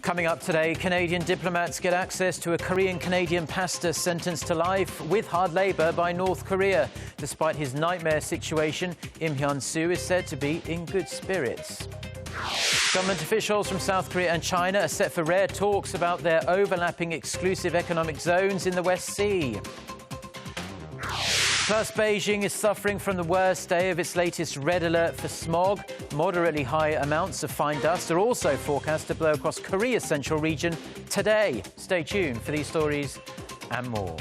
Coming up today, Canadian diplomats get access to a Korean-Canadian pastor sentenced to life with hard labour by North Korea. Despite his nightmare situation, Im Hyun-soo is said to be in good spirits. Government officials from South Korea and China are set for rare talks about their overlapping exclusive economic zones in the West Sea. Plus, Beijing is suffering from the worst day of its latest red alert for smog. Moderately high amounts of fine dust are also forecast to blow across Korea's central region today. Stay tuned for these stories and more.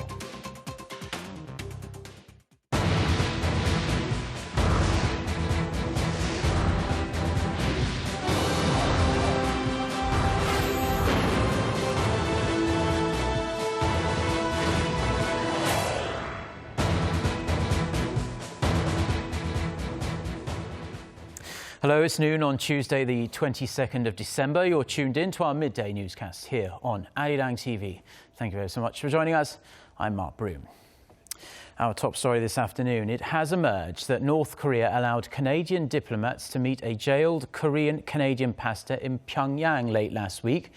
Hello, it's noon on Tuesday, the 22nd of December. You're tuned in to our midday newscast here on Arirang TV. Thank you very so much for joining us. I'm Mark Broom. Our top story this afternoon, it has emerged that North Korea allowed Canadian diplomats to meet a jailed Korean-Canadian pastor in Pyongyang late last week.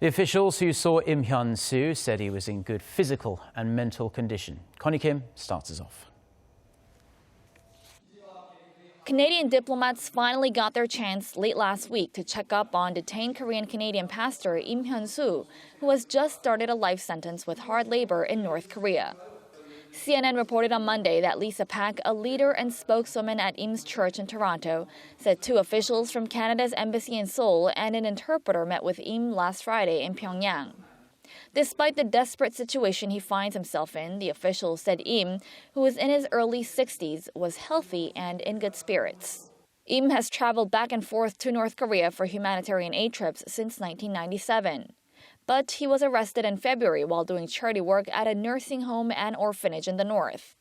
The officials who saw Im Hyun-soo said he was in good physical and mental condition. Connie Kim starts us off. Canadian diplomats finally got their chance late last week to check up on detained Korean-Canadian pastor Im Hyun-soo, who has just started a life sentence with hard labor in North Korea. CNN reported on Monday that Lisa Pak, a leader and spokeswoman at Im's church in Toronto, said two officials from Canada's embassy in Seoul and an interpreter met with Im last Friday in Pyongyang. Despite the desperate situation he finds himself in, the officials said Im, who is in his early 60s, was healthy and in good spirits. Im has traveled back and forth to North Korea for humanitarian aid trips since 1997. But he was arrested in February while doing charity work at a nursing home and orphanage in the north.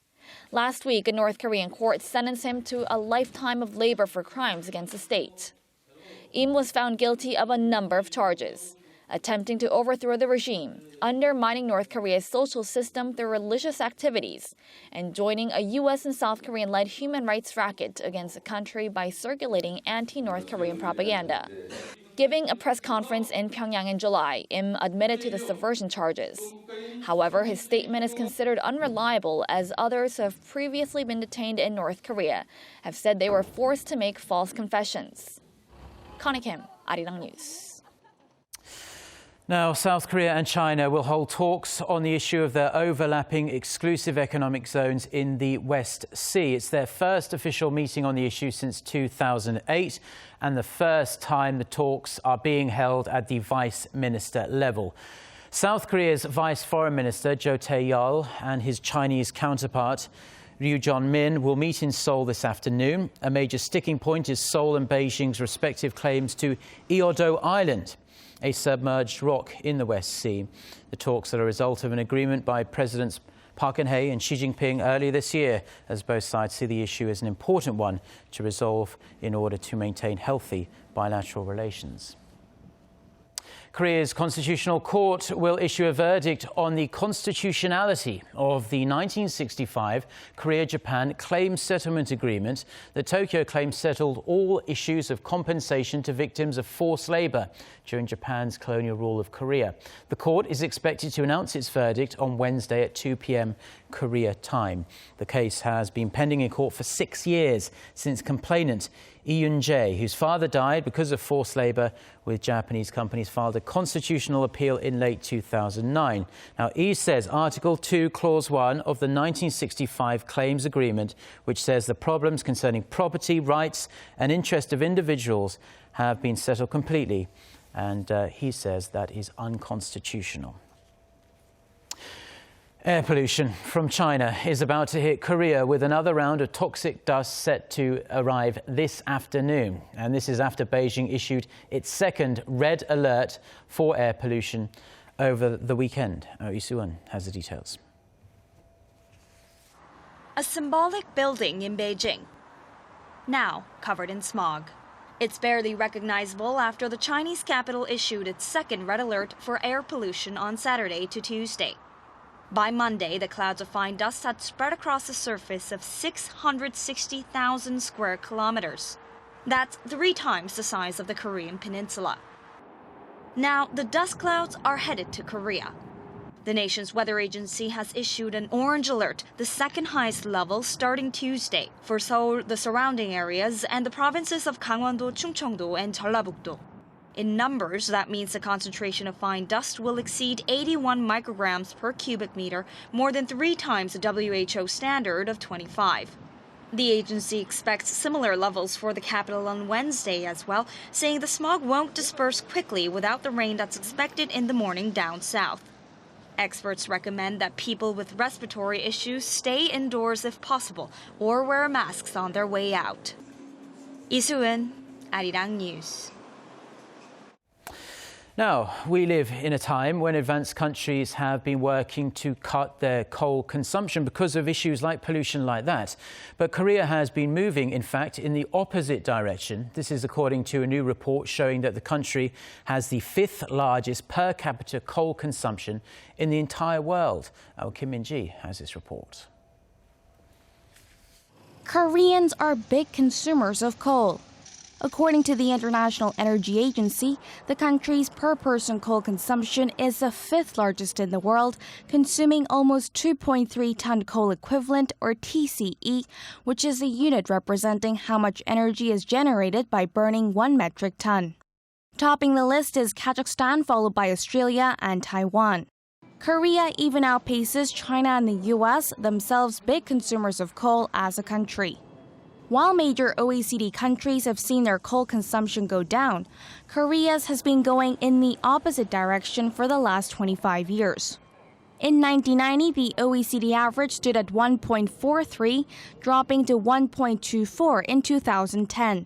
Last week, a North Korean court sentenced him to a lifetime of labor for crimes against the state. Im was found guilty of a number of charges: attempting to overthrow the regime, undermining North Korea's social system through religious activities, and joining a U.S. and South Korean-led human rights racket against the country by circulating anti-North Korean propaganda. Giving a press conference in Pyongyang in July, Im admitted to the subversion charges. However, his statement is considered unreliable as others who have previously been detained in North Korea have said they were forced to make false confessions. Connie Kim, Arirang News. Now, South Korea and China will hold talks on the issue of their overlapping exclusive economic zones in the West Sea. It's their first official meeting on the issue since 2008 and the first time the talks are being held at the vice minister level. South Korea's Vice Foreign Minister Jo Tae-yeol and his Chinese counterpart Ryu Jong-min will meet in Seoul this afternoon. A major sticking point is Seoul and Beijing's respective claims to Eodo Island, a submerged rock in the West Sea. The talks are a result of an agreement by Presidents Park Geun-hye and Xi Jinping earlier this year, as both sides see the issue as an important one to resolve in order to maintain healthy bilateral relations. Korea's Constitutional Court will issue a verdict on the constitutionality of the 1965 Korea-Japan Claims Settlement Agreement that Tokyo claims settled all issues of compensation to victims of forced labor during Japan's colonial rule of Korea. The court is expected to announce its verdict on Wednesday at 2 p.m. Korea time. The case has been pending in court for 6 years since complainant Lee Yoon-jae, whose father died because of forced labor with Japanese companies, filed a constitutional appeal in late 2009. Now, Lee says Article 2, Clause 1 of the 1965 Claims Agreement, which says the problems concerning property, rights and interest of individuals have been settled completely, and he says that is unconstitutional. Air pollution from China is about to hit Korea with another round of toxic dust set to arrive this afternoon. And this is after Beijing issued its second red alert for air pollution over the weekend. Iksan has the details. A symbolic building in Beijing, now covered in smog. It's barely recognizable after the Chinese capital issued its second red alert for air pollution on Saturday to Tuesday. By Monday, the clouds of fine dust had spread across a surface of 660,000 square kilometers. That's 3 times the size of the Korean peninsula. Now, the dust clouds are headed to Korea. The nation's weather agency has issued an orange alert, the second highest level, starting Tuesday for Seoul, the surrounding areas, and the provinces of Gangwon-do, Chungcheong-do, and Jeollabuk-do. In numbers, that means the concentration of fine dust will exceed 81 micrograms per cubic meter, more than 3 times the WHO standard of 25. The agency expects similar levels for the capital on Wednesday as well, saying the smog won't disperse quickly without the rain that's expected in the morning down south. Experts recommend that people with respiratory issues stay indoors if possible or wear masks on their way out. Lee-Soo-eun, Arirang News. Now, we live in a time when advanced countries have been working to cut their coal consumption because of issues like pollution like that. But Korea has been moving, in fact, in the opposite direction. This is according to a new report showing that the country has the 5th largest per capita coal consumption in the entire world. Our Kim Min-ji has this report. Koreans are big consumers of coal. According to the International Energy Agency, the country's per-person coal consumption is the 5th largest in the world, consuming almost 2.3 ton coal equivalent, or TCE, which is the unit representing how much energy is generated by burning 1 metric ton. Topping the list is Kazakhstan, followed by Australia and Taiwan. Korea even outpaces China and the US, themselves big consumers of coal, as a country. While major OECD countries have seen their coal consumption go down, Korea's has been going in the opposite direction for the last 25 years. In 1990, the OECD average stood at 1.43, dropping to 1.24 in 2010.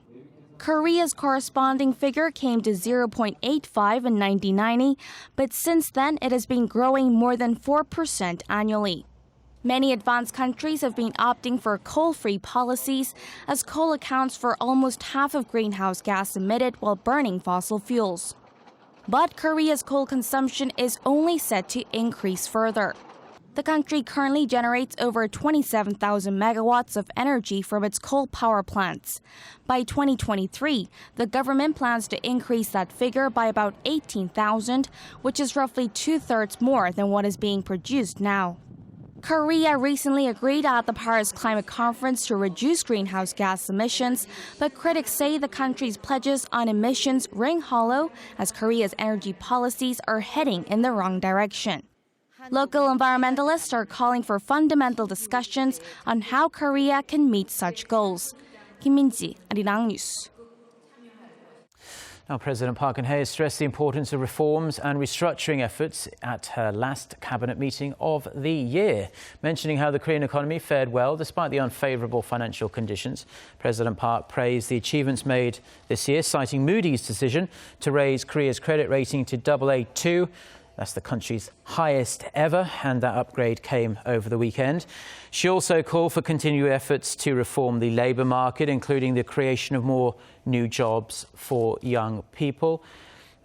Korea's corresponding figure came to 0.85 in 1990, but since then it has been growing more than 4% annually. Many advanced countries have been opting for coal-free policies, as coal accounts for almost half of greenhouse gas emitted while burning fossil fuels. But Korea's coal consumption is only set to increase further. The country currently generates over 27,000 megawatts of energy from its coal power plants. By 2023, the government plans to increase that figure by about 18,000, which is roughly 2/3 more than what is being produced now. Korea recently agreed at the Paris Climate Conference to reduce greenhouse gas emissions, but critics say the country's pledges on emissions ring hollow as Korea's energy policies are heading in the wrong direction. Local environmentalists are calling for fundamental discussions on how Korea can meet such goals. Kim Min-ji, Arirang News. Now, President Park Geun-hye has stressed the importance of reforms and restructuring efforts at her last cabinet meeting of the year, mentioning how the Korean economy fared well despite the unfavourable financial conditions. President Park praised the achievements made this year, citing Moody's decision to raise Korea's credit rating to AA2. That's the country's highest ever, and that upgrade came over the weekend. She also called for continued efforts to reform the labour market, including the creation of more new jobs for young people.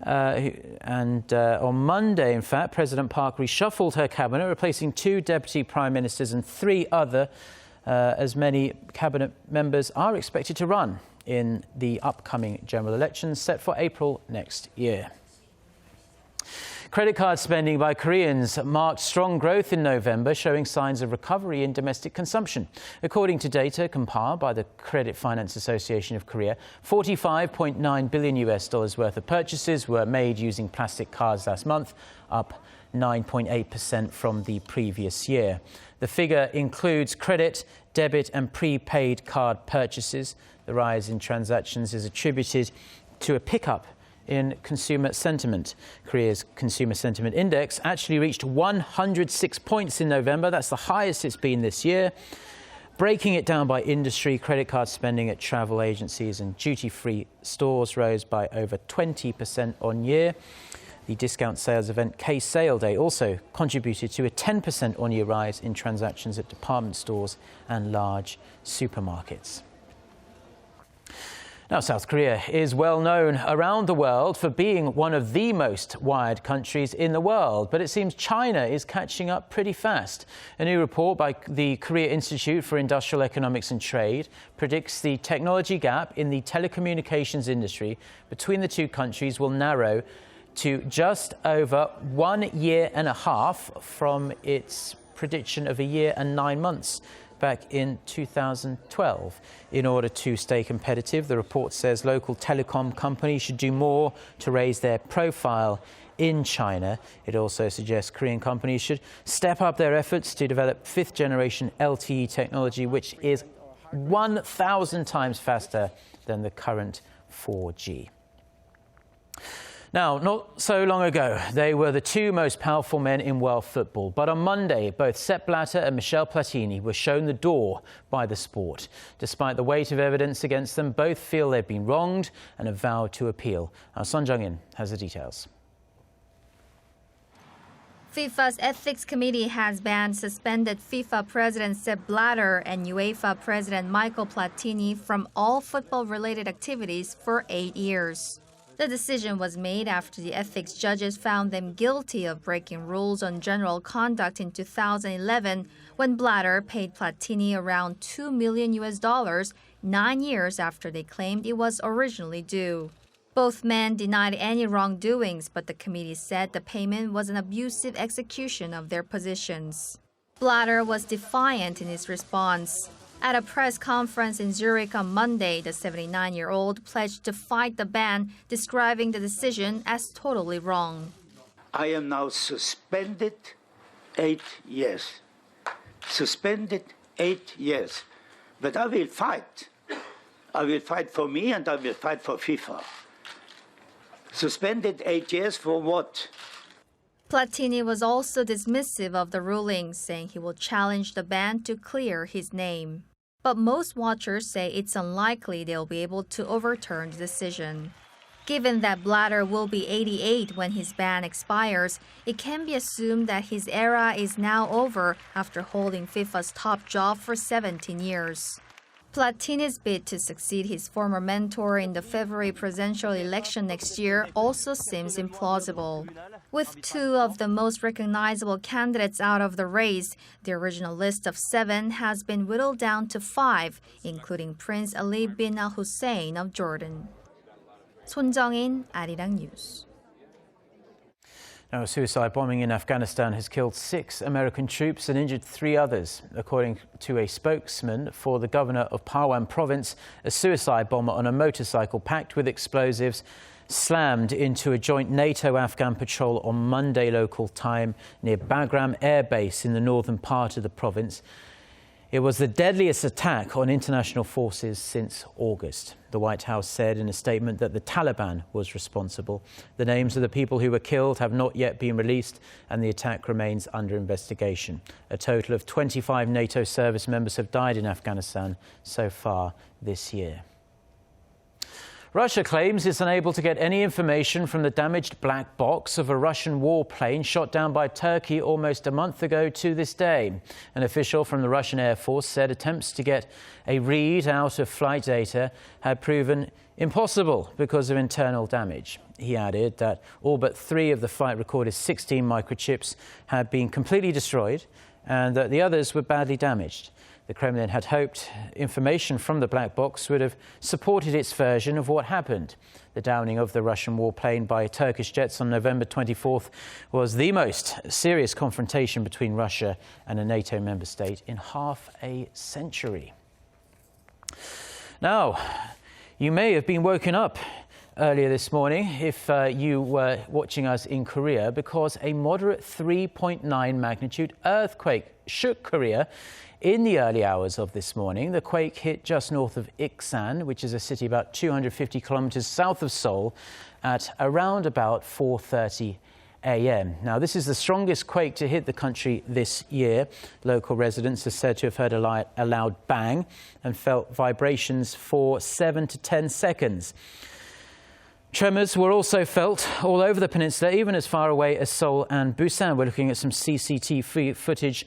On Monday, in fact, President Park reshuffled her cabinet, replacing 2 deputy prime ministers and 3 other, as many cabinet members are expected to run in the upcoming general elections set for April next year. Credit card spending by Koreans marked strong growth in November, showing signs of recovery in domestic consumption. According to data compiled by the Credit Finance Association of Korea, $45.9 billion worth of purchases were made using plastic cards last month, up 9.8% from the previous year. The figure includes credit, debit and prepaid card purchases. The rise in transactions is attributed to a pickup in consumer sentiment. Korea's Consumer Sentiment Index actually reached 106 points in November. That's the highest it's been this year. Breaking it down by industry, credit card spending at travel agencies and duty-free stores rose by over 20% on year. The discount sales event K-Sale Day also contributed to a 10% on-year rise in transactions at department stores and large supermarkets. Now, South Korea is well known around the world for being one of the most wired countries in the world, but it seems China is catching up pretty fast. A new report by the Korea Institute for Industrial Economics and Trade predicts the technology gap in the telecommunications industry between the two countries will narrow to just over 1 year and a half from its prediction of a year and 9 months back in 2012. In order to stay competitive, the report says local telecom companies should do more to raise their profile in China. It also suggests Korean companies should step up their efforts to develop fifth-generation LTE technology, which is 1,000 times faster than the current 4G. Now, not so long ago, they were the two most powerful men in world football. But on Monday, both Sepp Blatter and Platini were shown the door by the sport. Despite the weight of evidence against them, both feel they've been wronged and have vowed to appeal. Now, Son Jung-in has the details. FIFA's Ethics Committee has banned suspended FIFA President Sepp Blatter and UEFA President Platini from all football-related activities for 8 years. The decision was made after the ethics judges found them guilty of breaking rules on general conduct in 2011 when Blatter paid Platini around $2 million 9 years after they claimed it was originally due. Both men denied any wrongdoings, but the committee said the payment was an abusive execution of their positions. Blatter was defiant in his response. At a press conference in Zurich on Monday, the 79-year-old pledged to fight the ban, describing the decision as totally wrong. I am now suspended 8 years. Suspended 8 years. But I will fight. I will fight for me and I will fight for FIFA. Suspended 8 years for what? Platini was also dismissive of the ruling, saying he will challenge the ban to clear his name. But most watchers say it's unlikely they'll be able to overturn the decision. Given that Blatter will be 88 when his ban expires, it can be assumed that his era is now over after holding FIFA's top job for 17 years. Platini's bid to succeed his former mentor in the February presidential election next year also seems implausible. With two of the most recognizable candidates out of the race, the original list of 7 has been whittled down to 5, including Prince Ali bin al-Hussein of Jordan. Son Jung-in, Arirang News. Now, a suicide bombing in Afghanistan has killed 6 American troops and injured 3 others. According to a spokesman for the governor of Parwan province, a suicide bomber on a motorcycle packed with explosives slammed into a joint NATO-Afghan patrol on Monday local time near Bagram Air Base in the northern part of the province. It was the deadliest attack on international forces since August. The White House said in a statement that the Taliban was responsible. The names of the people who were killed have not yet been released, and the attack remains under investigation. A total of 25 NATO service members have died in Afghanistan so far this year. Russia claims it's unable to get any information from the damaged black box of a Russian warplane shot down by Turkey almost a month ago to this day. An official from the Russian Air Force said attempts to get a read out of flight data had proven impossible because of internal damage. He added that all but 3 of the flight recorded 16 microchips had been completely destroyed and that the others were badly damaged. The Kremlin had hoped information from the black box would have supported its version of what happened. The downing of the Russian warplane by Turkish jets on November 24th was the most serious confrontation between Russia and a NATO member state in half a century. Now, you may have been woken up earlier this morning if you were watching us in Korea, because a moderate 3.9 magnitude earthquake shook Korea in the early hours of this morning. The quake hit just north of Iksan, which is a city about 250 kilometers south of Seoul, at around about 4:30 a.m. Now, this is the strongest quake to hit the country this year. Local residents are said to have heard a loud bang and felt vibrations for 7 to 10 seconds. Tremors were also felt all over the peninsula, even as far away as Seoul and Busan. We're looking at some CCTV footage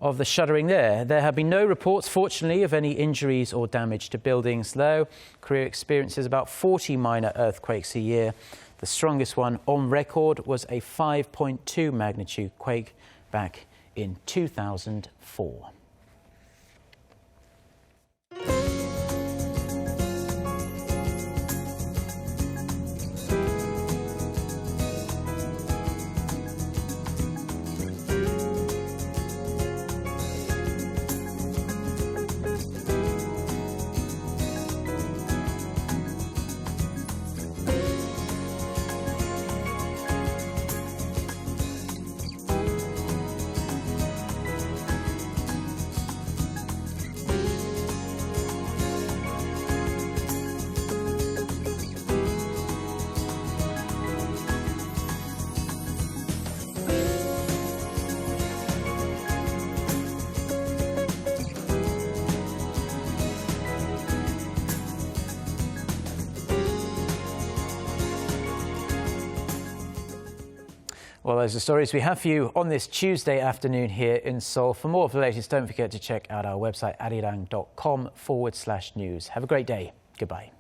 of the shuddering there. There have been no reports, fortunately, of any injuries or damage to buildings, though Korea experiences about 40 minor earthquakes a year. The strongest one on record was a 5.2 magnitude quake back in 2004. Well, those are the stories we have for you on this Tuesday afternoon here in Seoul. For more of the latest, don't forget to check out our website, arirang.com/news. Have a great day. Goodbye.